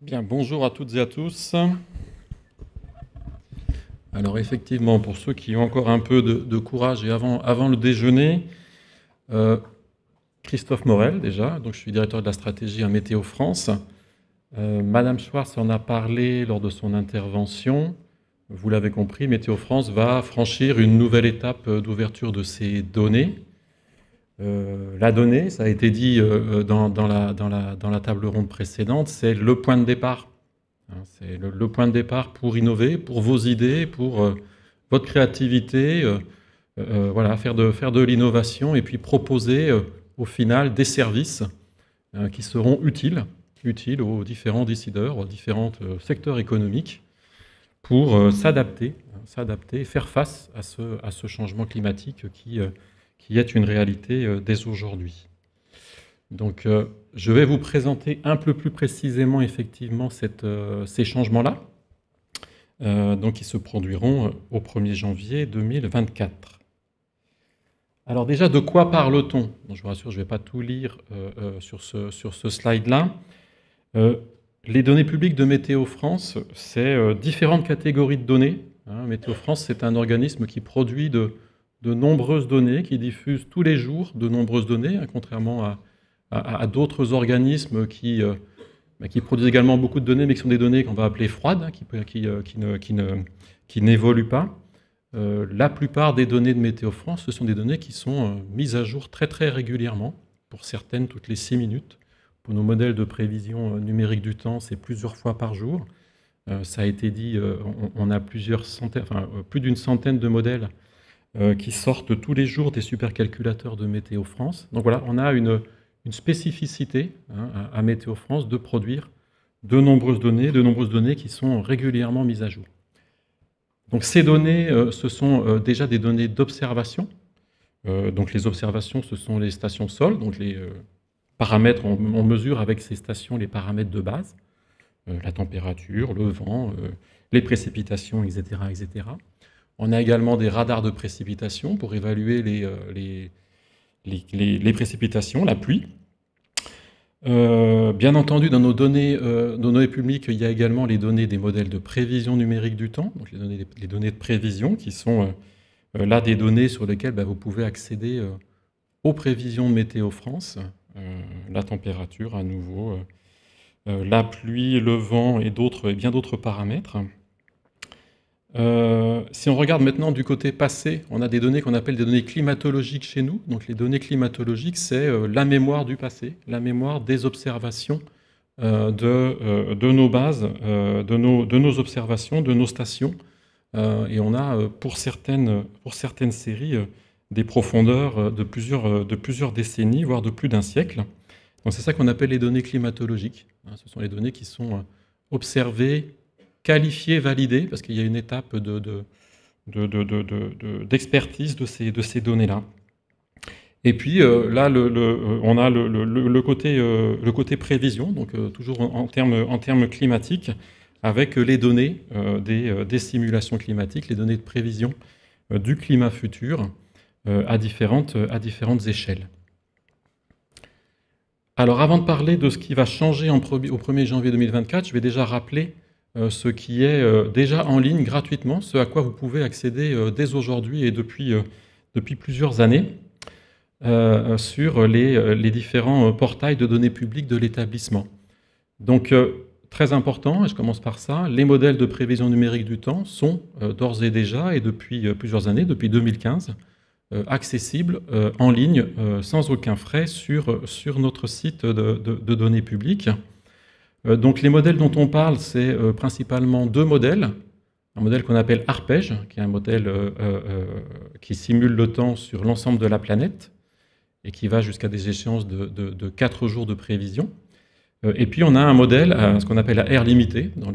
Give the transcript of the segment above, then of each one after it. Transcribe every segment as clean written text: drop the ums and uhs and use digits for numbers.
Bien, bonjour à toutes et à tous. Alors effectivement, pour ceux qui ont encore un peu de courage et avant le déjeuner, euh, Christophe Morel déjà, donc je suis directeur de la stratégie à Météo France. Madame Schwartz en a parlé lors de son intervention. Vous l'avez compris, Météo France va franchir une nouvelle étape d'ouverture de ses données. La donnée, ça a été dit dans la table ronde précédente, c'est le point de départ. C'est le point de départ pour innover, pour vos idées, pour votre créativité, voilà, faire de l'innovation et puis proposer au final des services qui seront utiles aux différents décideurs, aux différents secteurs économiques pour s'adapter, faire face à ce changement climatique qui est une réalité dès aujourd'hui. Donc, je vais vous présenter un peu plus précisément, effectivement, ces changements-là, donc qui se produiront au 1er janvier 2024. Alors déjà, de quoi parle-t-on? Je vous rassure, je ne vais pas tout lire sur ce slide-là. Les données publiques de Météo France, c'est différentes catégories de données. Météo France, c'est un organisme qui produit de nombreuses données, qui diffuse tous les jours de nombreuses données, contrairement à d'autres organismes qui produisent également beaucoup de données, mais qui sont des données qu'on va appeler froides, qui n'évoluent pas. La plupart des données de Météo France, ce sont des données qui sont mises à jour très très régulièrement, pour certaines toutes les 6 minutes. Pour nos modèles de prévision numérique du temps, c'est plusieurs fois par jour. Ça a été dit, on a plus d'une centaine de modèles qui sortent tous les jours des supercalculateurs de Météo France. Donc voilà, on a une spécificité à Météo France de produire de nombreuses données qui sont régulièrement mises à jour. Donc ces données, ce sont déjà des données d'observation. Donc les observations, ce sont les stations sol, donc les paramètres, on mesure avec ces stations les paramètres de base, la température, le vent, les précipitations, etc., etc. On a également des radars de précipitation pour évaluer les précipitations, la pluie. Bien entendu, dans nos données publiques, il y a également les données des modèles de prévision numérique du temps, donc les données de prévision qui sont là des données sur lesquelles vous pouvez accéder aux prévisions de Météo France, la température à nouveau, la pluie, le vent et bien d'autres paramètres. Si on regarde maintenant du côté passé, on a des données qu'on appelle des données climatologiques chez nous. Donc les données climatologiques, c'est la mémoire du passé, la mémoire des observations de nos bases, de nos observations, de nos stations. Et on a pour certaines séries des profondeurs de plusieurs décennies, voire de plus d'un siècle. Donc c'est ça qu'on appelle les données climatologiques. Ce sont les données qui sont observées, qualifiées, validées, parce qu'il y a une étape d'expertise de ces données-là. Et puis là, on a le côté prévision, donc toujours en termes climatiques, avec les données des simulations climatiques, les données de prévision du climat futur à différentes échelles. Alors avant de parler de ce qui va changer au 1er janvier 2024, je vais déjà rappeler ce qui est déjà en ligne gratuitement, ce à quoi vous pouvez accéder dès aujourd'hui et depuis plusieurs années sur les différents portails de données publiques de l'établissement. Donc très important, et je commence par ça, les modèles de prévision numérique du temps sont d'ores et déjà, et depuis plusieurs années, depuis 2015, accessibles en ligne sans aucun frais sur notre site de données publiques. Donc les modèles dont on parle, c'est principalement deux modèles. Un modèle qu'on appelle Arpège, qui est un modèle qui simule le temps sur l'ensemble de la planète et qui va jusqu'à des échéances de 4 jours de prévision. Et puis on a un modèle, ce qu'on appelle la aire limitée dans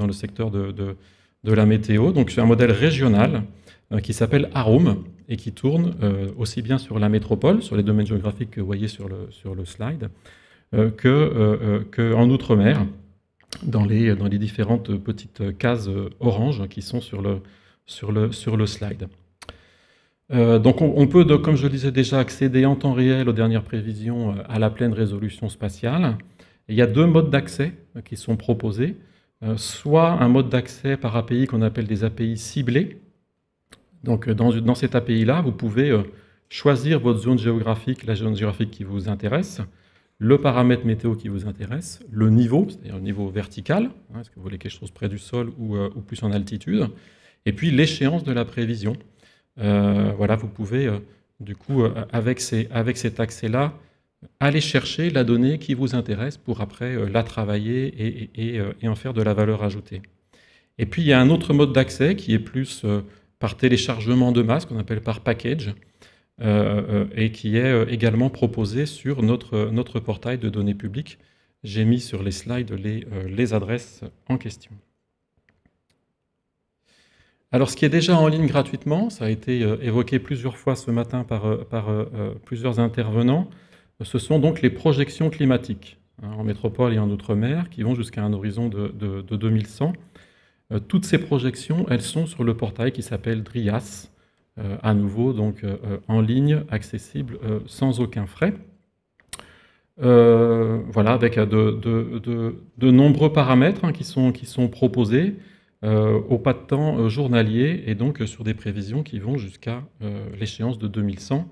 le secteur de la météo. Donc c'est un modèle régional qui s'appelle Arome et qui tourne aussi bien sur la métropole, sur les domaines géographiques que vous voyez sur le slide, qu'en Outre-mer, dans les différentes petites cases oranges qui sont sur le slide. Donc on peut, comme je le disais déjà, accéder en temps réel aux dernières prévisions à la pleine résolution spatiale. Et il y a deux modes d'accès qui sont proposés. Soit un mode d'accès par API qu'on appelle des API ciblés. Donc dans cet API-là, vous pouvez choisir votre zone géographique, la zone géographique qui vous intéresse, le paramètre météo qui vous intéresse, le niveau, c'est-à-dire le niveau vertical, hein, est-ce que vous voulez quelque chose près du sol ou plus en altitude, et puis l'échéance de la prévision. Voilà, vous pouvez, du coup, avec cet accès-là, aller chercher la donnée qui vous intéresse pour après la travailler et en faire de la valeur ajoutée. Et puis, il y a un autre mode d'accès qui est plus par téléchargement de masse, qu'on appelle par package, et qui est également proposé sur notre portail de données publiques. J'ai mis sur les slides les adresses en question. Alors, ce qui est déjà en ligne gratuitement, ça a été évoqué plusieurs fois ce matin par plusieurs intervenants, ce sont donc les projections climatiques, hein, en métropole et en outre-mer, qui vont jusqu'à un horizon de 2100. Toutes ces projections, elles sont sur le portail qui s'appelle DRIAS, à nouveau donc en ligne, accessible sans aucun frais. Voilà, avec de nombreux paramètres hein, qui sont proposés au pas de temps journalier et donc sur des prévisions qui vont jusqu'à l'échéance de 2100.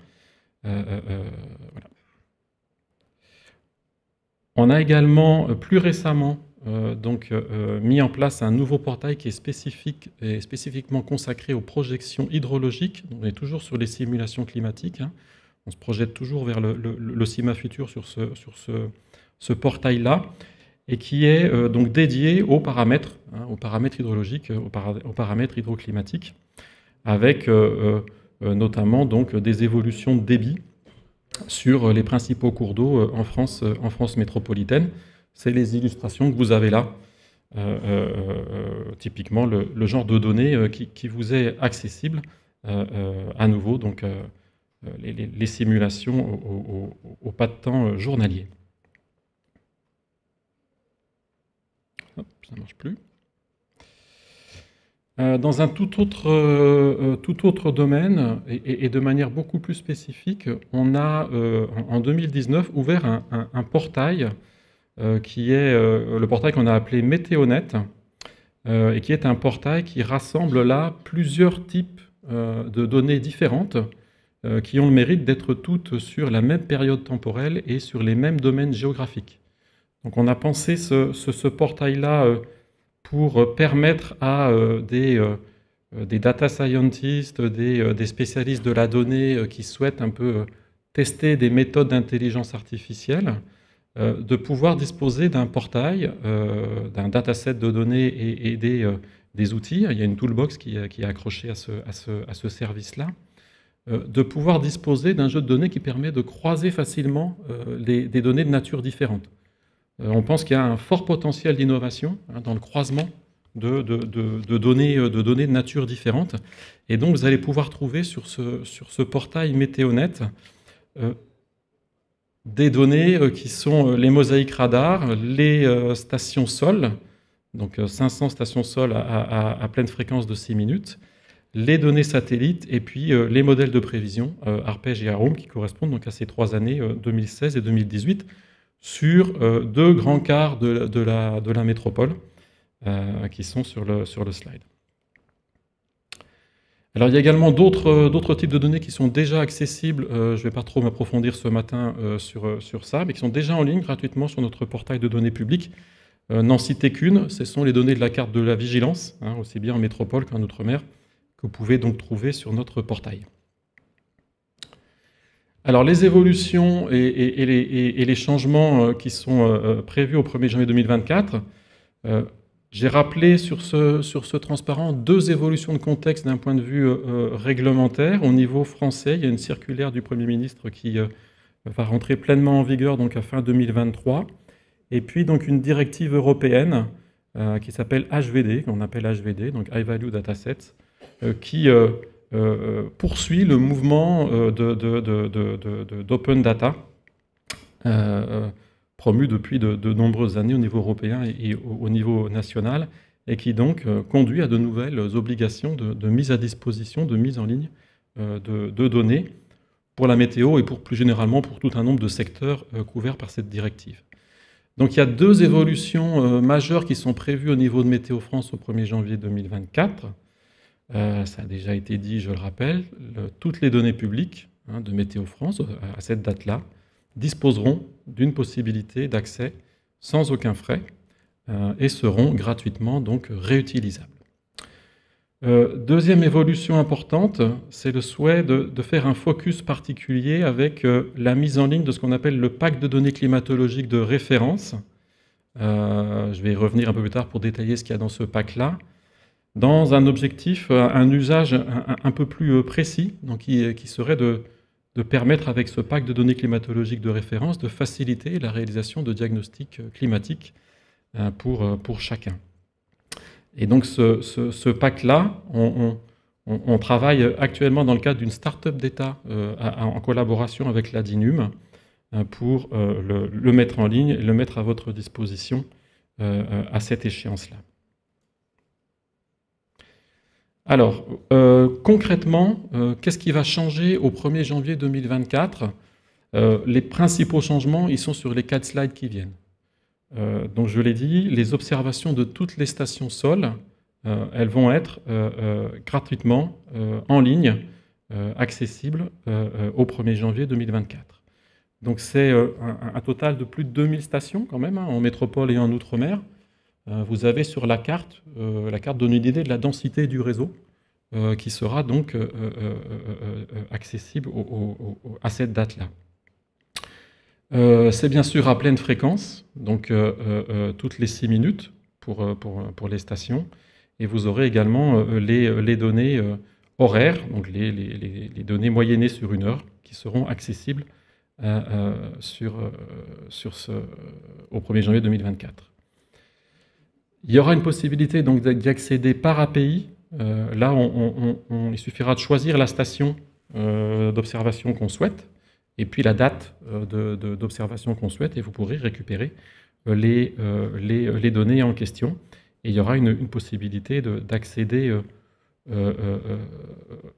Voilà. On a également plus récemment mis en place un nouveau portail qui est spécifiquement consacré aux projections hydrologiques. On est toujours sur les simulations climatiques. Hein. On se projette toujours vers le CIMA futur sur ce portail-là, et qui est donc dédié aux paramètres hydrologiques, aux paramètres hydroclimatiques, avec notamment donc, des évolutions de débit sur les principaux cours d'eau en France métropolitaine. C'est les illustrations que vous avez là, typiquement le genre de données qui vous est accessible, à nouveau, donc les simulations au pas de temps journalier. Hop, ça ne marche plus. Dans un tout autre domaine, et de manière beaucoup plus spécifique, on a en 2019 ouvert un portail qui est le portail qu'on a appelé Météonet, et qui est un portail qui rassemble là plusieurs types de données différentes qui ont le mérite d'être toutes sur la même période temporelle et sur les mêmes domaines géographiques. Donc on a pensé ce portail-là pour permettre à des data scientists, des spécialistes de la donnée qui souhaitent un peu tester des méthodes d'intelligence artificielle, de pouvoir disposer d'un portail, d'un dataset de données et des outils. Il y a une toolbox qui est accrochée à ce service-là. De pouvoir disposer d'un jeu de données qui permet de croiser facilement des données de nature différente. On pense qu'il y a un fort potentiel d'innovation hein, dans le croisement de données de nature différente. Et donc, vous allez pouvoir trouver sur ce portail Météonet des données qui sont les mosaïques radars, les stations sol, donc 500 stations sol à pleine fréquence de 6 minutes, les données satellites et puis les modèles de prévision, Arpège et Arum, qui correspondent donc à ces 3 années, 2016 et 2018, sur 2 grands quarts de la métropole qui sont sur le slide. Alors il y a également d'autres types de données qui sont déjà accessibles, je ne vais pas trop m'approfondir ce matin sur ça, mais qui sont déjà en ligne gratuitement sur notre portail de données publiques. N'en citer qu'une, ce sont les données de la carte de la vigilance, hein, aussi bien en métropole qu'en outre-mer, que vous pouvez donc trouver sur notre portail. Alors les évolutions et les changements qui sont prévus au 1er janvier 2024, j'ai rappelé sur ce transparent 2 évolutions de contexte d'un point de vue réglementaire. Au niveau français, il y a une circulaire du Premier ministre qui va rentrer pleinement en vigueur donc à fin 2023. Et puis donc une directive européenne qui s'appelle HVD, qu'on appelle HVD, donc High Value Datasets, qui poursuit le mouvement d'open data promu depuis de nombreuses années au niveau européen et au niveau national, et qui donc conduit à de nouvelles obligations de mise à disposition, de mise en ligne de données pour la météo et plus généralement pour tout un nombre de secteurs couverts par cette directive. Donc il y a deux évolutions majeures qui sont prévues au niveau de Météo France au 1er janvier 2024. Ça a déjà été dit, je le rappelle, toutes les données publiques de Météo France à cette date-là disposeront d'une possibilité d'accès sans aucun frais et seront gratuitement donc réutilisables. Deuxième évolution importante, c'est le souhait de faire un focus particulier avec la mise en ligne de ce qu'on appelle le pack de données climatologiques de référence. Je vais y revenir un peu plus tard pour détailler ce qu'il y a dans ce pack-là, dans un objectif, un usage un peu plus précis, donc qui serait de permettre avec ce pack de données climatologiques de référence de faciliter la réalisation de diagnostics climatiques pour chacun. Et donc ce pack-là, on travaille actuellement dans le cadre d'une start-up d'État en collaboration avec l'ADINUM pour le mettre en ligne et le mettre à votre disposition à cette échéance-là. Alors, concrètement, qu'est-ce qui va changer au 1er janvier 2024 ? Les principaux changements, ils sont sur les 4 slides qui viennent. Donc je l'ai dit, les observations de toutes les stations sol, elles vont être gratuitement en ligne, accessibles au 1er janvier 2024. Donc c'est un total de plus de 2000 stations quand même, en métropole et en outre-mer. Vous avez sur la carte donne une idée de la densité du réseau qui sera donc accessible à cette date-là. C'est bien sûr à pleine fréquence, donc toutes les 6 minutes pour les stations. Et vous aurez également les données horaires, donc les données moyennées sur une heure, qui seront accessibles au 1er janvier 2024. Il y aura une possibilité donc d'y accéder par API. Là, il suffira de choisir la station d'observation qu'on souhaite, et puis la date d'observation qu'on souhaite, et vous pourrez récupérer les données en question. Et il y aura une possibilité d'accéder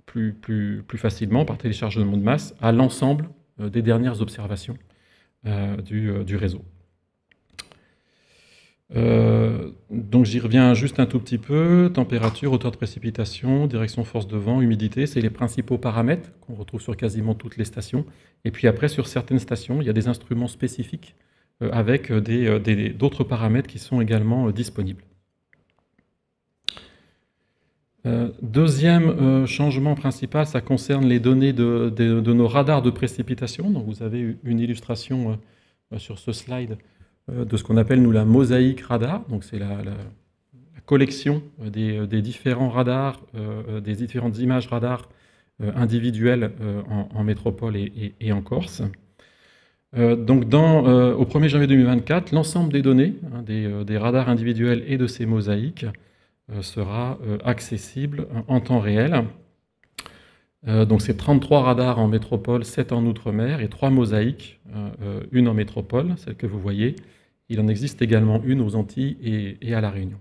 plus facilement par téléchargement de masse à l'ensemble des dernières observations du réseau. Donc j'y reviens juste un tout petit peu. Température, hauteur de précipitation, direction force de vent, humidité, c'est les principaux paramètres qu'on retrouve sur quasiment toutes les stations. Et puis après, sur certaines stations, il y a des instruments spécifiques avec d'autres paramètres qui sont également disponibles. Deuxième changement principal, ça concerne les données de nos radars de précipitation. Donc vous avez une illustration sur ce slide de ce qu'on appelle nous la mosaïque radar. Donc c'est la collection des différents radars, des différentes images radars individuelles en métropole et en Corse. Donc au 1er janvier 2024, l'ensemble des données des radars individuels et de ces mosaïques sera accessible en temps réel. Donc c'est 33 radars en métropole, 7 en outre-mer et 3 mosaïques, une en métropole, celle que vous voyez. Il en existe également une aux Antilles et à La Réunion.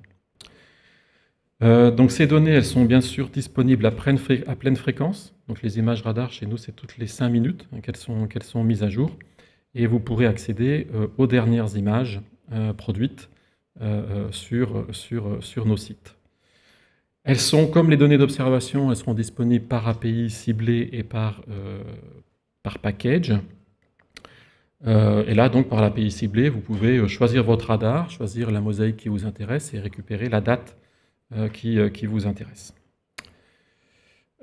Donc ces données, elles sont bien sûr disponibles à pleine fréquence. Donc les images radar chez nous, c'est toutes les 5 minutes qu'elles sont mises à jour. Et vous pourrez accéder aux dernières images produites sur nos sites. Elles sont, comme les données d'observation, elles seront disponibles par API ciblée et par package. Et là, donc, par l'API ciblée, vous pouvez choisir votre radar, choisir la mosaïque qui vous intéresse et récupérer la date qui vous intéresse.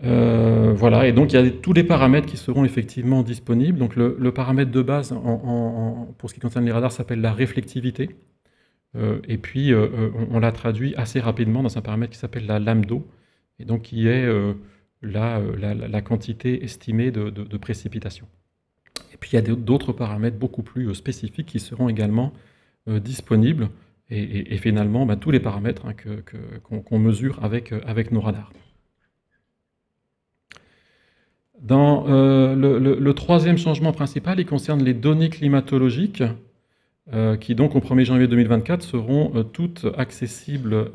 Voilà, et donc il y a tous les paramètres qui seront effectivement disponibles. Donc le paramètre de base pour ce qui concerne les radars s'appelle la réflectivité. Et puis, on l'a traduit assez rapidement dans un paramètre qui s'appelle la lambda, et donc qui est la quantité estimée de précipitation. Et puis, il y a d'autres paramètres beaucoup plus spécifiques qui seront également disponibles, et finalement, tous les paramètres qu'on mesure avec nos radars. Dans le troisième changement principal, il concerne les données climatologiques, qui donc au 1er janvier 2024 seront toutes accessibles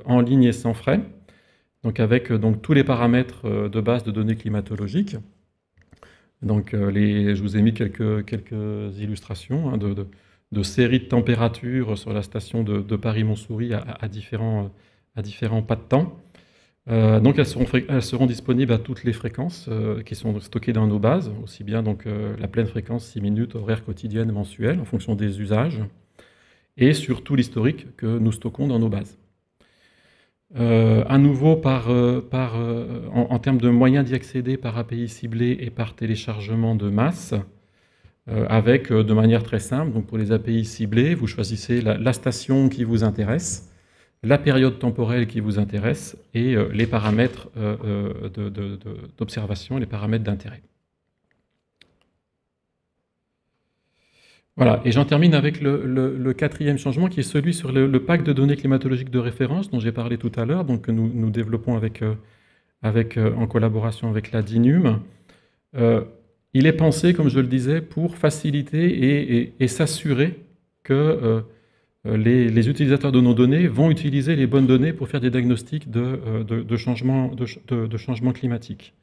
en ligne et sans frais, donc avec tous les paramètres de base de données climatologiques. Donc je vous ai mis quelques illustrations de séries de températures sur la station de Paris-Montsouris à différents pas de temps. Donc elles seront disponibles à toutes les fréquences qui sont stockées dans nos bases, aussi bien donc, la pleine fréquence 6 minutes, horaire quotidienne, mensuelle, en fonction des usages, et sur tout l'historique que nous stockons dans nos bases. À nouveau, en termes de moyens d'y accéder par API ciblée et par téléchargement de masse, avec de manière très simple, donc pour les API ciblées, vous choisissez la station qui vous intéresse, la période temporelle qui vous intéresse et les paramètres d'observation, les paramètres d'intérêt. Voilà, et j'en termine avec le quatrième changement qui est celui sur le pack de données climatologiques de référence dont j'ai parlé tout à l'heure, donc que nous développons en collaboration avec la DINUM. Il est pensé, comme je le disais, pour faciliter et s'assurer que les utilisateurs de nos données vont utiliser les bonnes données pour faire des diagnostics de changement climatique.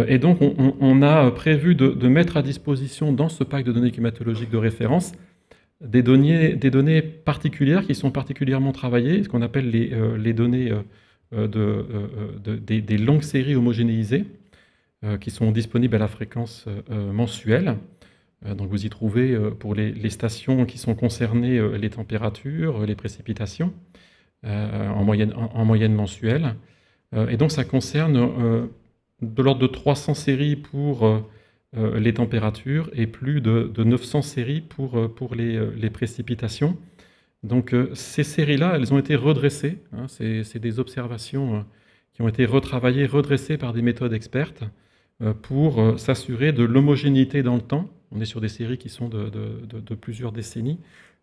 Et donc, on a prévu de mettre à disposition dans ce pack de données climatologiques de référence des données particulières qui sont particulièrement travaillées, ce qu'on appelle les données des longues séries homogénéisées, qui sont disponibles à la fréquence mensuelle. Donc vous y trouvez pour les stations qui sont concernées les températures, les précipitations en moyenne mensuelle. Et donc ça concerne de l'ordre de 300 séries pour les températures et plus de 900 séries pour les précipitations. Donc ces séries-là, elles ont été redressées. Hein, c'est des observations qui ont été retravaillées, redressées par des méthodes expertes pour s'assurer de l'homogénéité dans le temps. On est sur des séries qui sont de plusieurs décennies.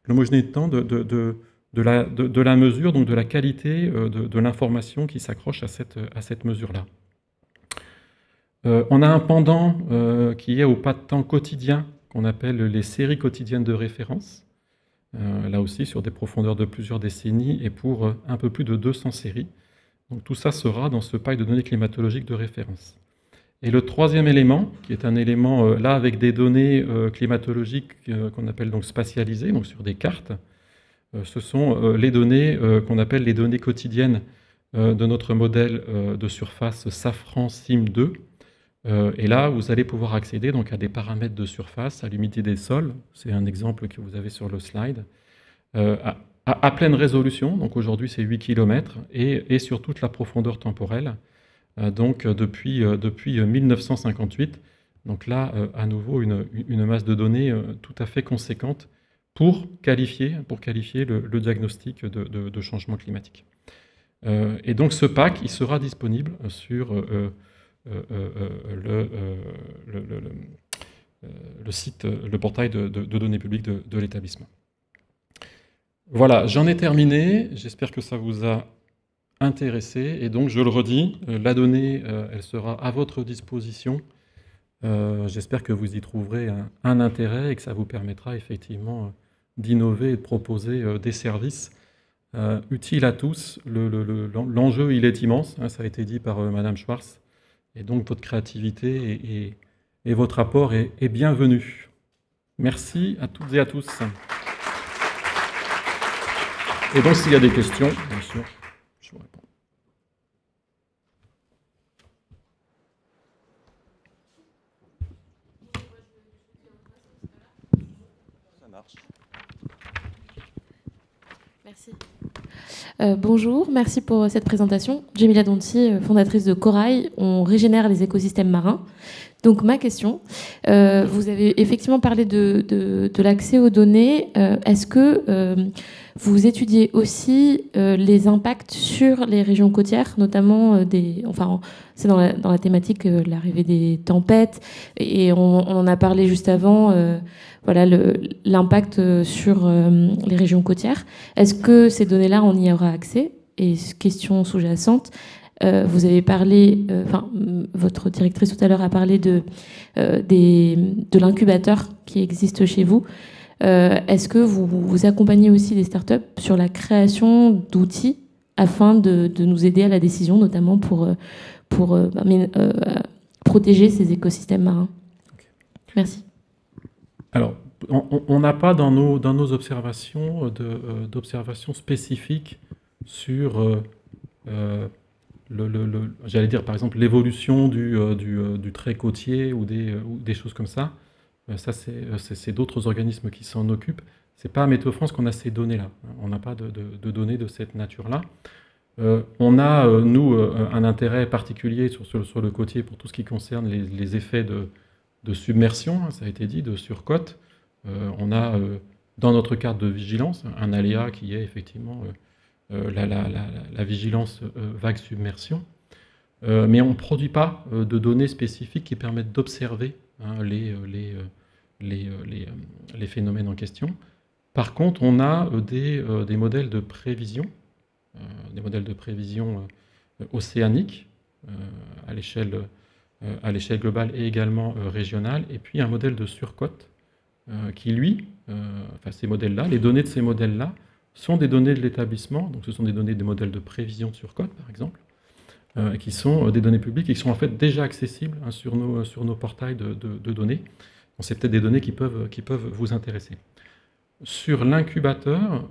L'homogénéité de temps de la mesure, donc de la qualité de l'information qui s'accroche à cette mesure-là. On a un pendant qui est au pas de temps quotidien, qu'on appelle les séries quotidiennes de référence, là aussi sur des profondeurs de plusieurs décennies et pour un peu plus de 200 séries. Donc tout ça sera dans ce pack de données climatologiques de référence. Et le troisième élément, qui est un élément là avec des données climatologiques qu'on appelle donc spatialisées, donc sur des cartes, ce sont les données qu'on appelle les données quotidiennes de notre modèle de surface Safran SIM2. Et là, vous allez pouvoir accéder donc à des paramètres de surface, à l'humidité des sols, c'est un exemple que vous avez sur le slide, à pleine résolution, donc aujourd'hui c'est 8 km, et sur toute la profondeur temporelle, donc depuis 1958. Donc là, à nouveau, une masse de données tout à fait conséquente pour qualifier le diagnostic de changement climatique. Et donc ce pack, il sera disponible sur le site, le portail de données publiques de l'établissement. Voilà, j'en ai terminé. J'espère que ça vous a intéressé. Et donc, je le redis, la donnée, elle sera à votre disposition. J'espère que vous y trouverez un intérêt et que ça vous permettra effectivement d'innover et de proposer des services utiles à tous. L'enjeu, il est immense, hein, ça a été dit par Madame Schwartz. Et donc, votre créativité et votre apport est bienvenu. Merci à toutes et à tous. Et donc, s'il y a des questions, bien sûr, je vous réponds. Ça marche. Merci. Bonjour, merci pour cette présentation. Djemila Donti, fondatrice de Corail. On régénère les écosystèmes marins. Donc ma question, vous avez effectivement parlé de l'accès aux données. Est-ce que vous étudiez aussi les impacts sur les régions côtières, notamment c'est dans la thématique de l'arrivée des tempêtes, et on en a parlé juste avant, voilà l'impact sur les régions côtières. Est-ce que ces données-là, on y aura accès? Et question sous-jacente, vous avez parlé, votre directrice tout à l'heure a parlé de l'incubateur qui existe chez vous. Est-ce que vous accompagnez aussi des startups sur la création d'outils afin de nous aider à la décision, notamment pour protéger ces écosystèmes marins? Okay. Merci. Alors, on n'a pas dans nos observations d'observations spécifiques sur, j'allais dire par exemple l'évolution du trait côtier ou des choses comme ça. Ça, c'est d'autres organismes qui s'en occupent. C'est pas à Météo France qu'on a ces données-là. On n'a pas de données de cette nature-là. On a, nous, un intérêt particulier sur le côtier pour tout ce qui concerne les effets de submersion, hein, ça a été dit, de surcote. On a, dans notre cadre de vigilance, un aléa qui est effectivement la vigilance vague-submersion. Mais on ne produit pas de données spécifiques qui permettent d'observer, hein, les phénomènes en question. Par contre, on a des modèles de prévision, océaniques à l'échelle globale et également régionale, et puis un modèle de surcote qui, lui, ces modèles-là, les données de ces modèles-là sont des données de l'établissement, donc ce sont des données des modèles de prévision de surcote, par exemple, qui sont des données publiques et qui sont en fait déjà accessibles, hein, sur nos portails de données. Donc, c'est peut-être des données qui peuvent vous intéresser. Sur l'incubateur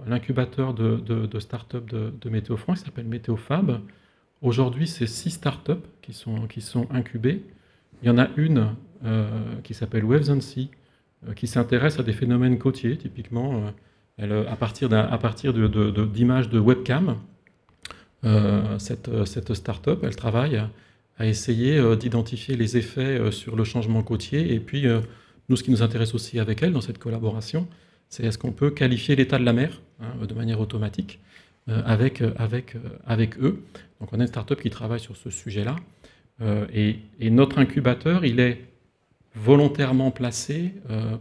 de start-up de Météo France, qui s'appelle MétéoFab, aujourd'hui, c'est 6 start-up qui sont incubées. Il y en a une qui s'appelle Waves and Sea, qui s'intéresse à des phénomènes côtiers, typiquement, à partir d'images de webcam. Cette start-up, elle travaille à essayer d'identifier les effets sur le changement côtier. Et puis, nous, ce qui nous intéresse aussi avec elle, dans cette collaboration, c'est est-ce qu'on peut qualifier l'état de la mer, hein, de manière automatique avec eux. Donc on a une start-up qui travaille sur ce sujet-là. Et notre incubateur, il est volontairement placé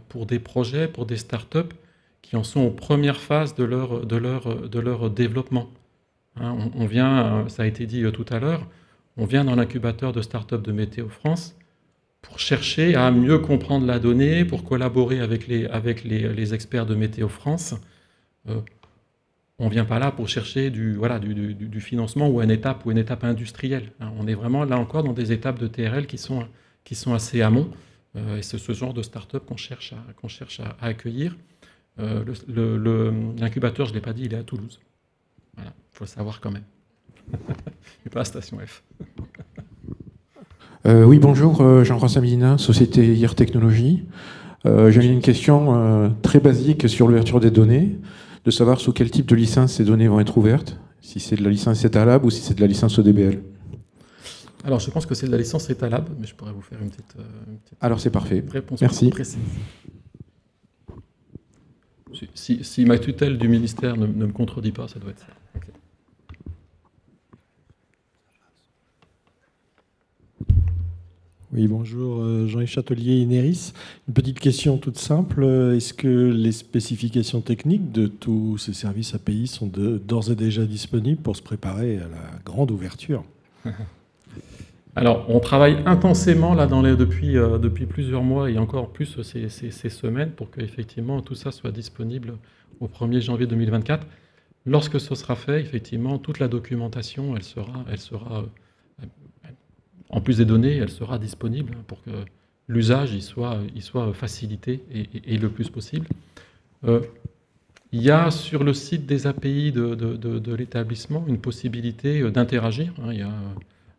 pour des projets, pour des start-up qui en sont aux premières phases de leur développement. Hein, on vient, ça a été dit tout à l'heure, on vient dans l'incubateur de start-up de Météo France pour chercher à mieux comprendre la donnée, pour collaborer avec les experts de Météo France. On ne vient pas là pour chercher du financement ou une étape industrielle. On est vraiment là encore dans des étapes de TRL qui sont assez amont. Et c'est ce genre de start-up qu'on cherche à accueillir. L'incubateur, je ne l'ai pas dit, il est à Toulouse. Voilà, il faut le savoir quand même. Et pas à Station F. Oui, bonjour, Jean-François Medina, Société IR Technologies. J'avais une question très basique sur l'ouverture des données, de savoir sous quel type de licence ces données vont être ouvertes, si c'est de la licence Etalab ou si c'est de la licence ODBL. Alors, je pense que c'est de la licence Etalab, mais je pourrais vous faire une petite Alors, c'est parfait. Réponse Merci. Précise. Si ma tutelle du ministère ne me contredit pas, ça doit être ça. Okay. Oui, bonjour, Jean-Yves Châtelier, Ineris. Une petite question toute simple. Est-ce que les spécifications techniques de tous ces services API sont d'ores et déjà disponibles pour se préparer à la grande ouverture? Alors, on travaille intensément là depuis plusieurs mois et encore plus ces semaines pour que effectivement tout ça soit disponible au 1er janvier 2024. Lorsque ce sera fait, effectivement, toute la documentation, elle sera en plus des données, elle sera disponible pour que l'usage y soit facilité et le plus possible. Il y a sur le site des API de l'établissement une possibilité d'interagir. Il y a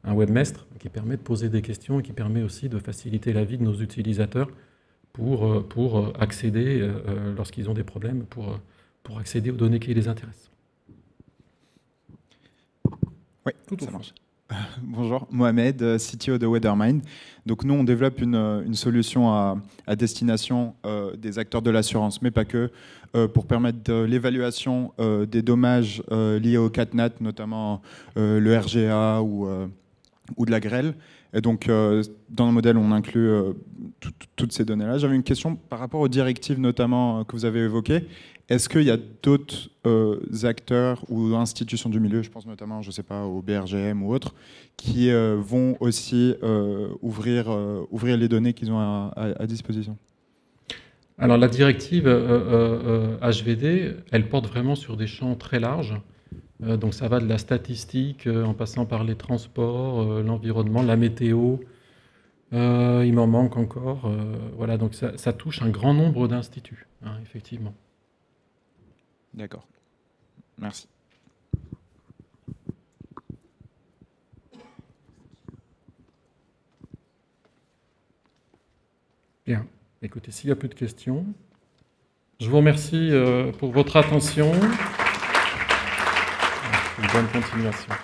un webmestre qui permet de poser des questions et qui permet aussi de faciliter la vie de nos utilisateurs pour accéder, lorsqu'ils ont des problèmes, pour accéder aux données qui les intéressent. Oui, ça marche. Bonjour, Mohamed, CTO de Weathermind. Donc nous, on développe une solution à destination des acteurs de l'assurance, mais pas que, pour permettre l'évaluation des dommages liés au CatNat, notamment le RGA ou de la grêle. Et donc, dans le modèle, on inclut toutes ces données-là. J'avais une question par rapport aux directives, notamment, que vous avez évoquées. Est-ce qu'il y a d'autres acteurs ou institutions du milieu, je pense notamment, je ne sais pas, au BRGM ou autres, qui vont aussi ouvrir les données qu'ils ont à disposition? Alors, la directive HVD, elle porte vraiment sur des champs très larges. Donc ça va de la statistique en passant par les transports, l'environnement, la météo, Il m'en manque encore. Voilà, donc ça touche un grand nombre d'instituts, hein, effectivement. D'accord. Merci. Bien. Écoutez, s'il n'y a plus de questions, je vous remercie pour votre attention. Une bonne continuation.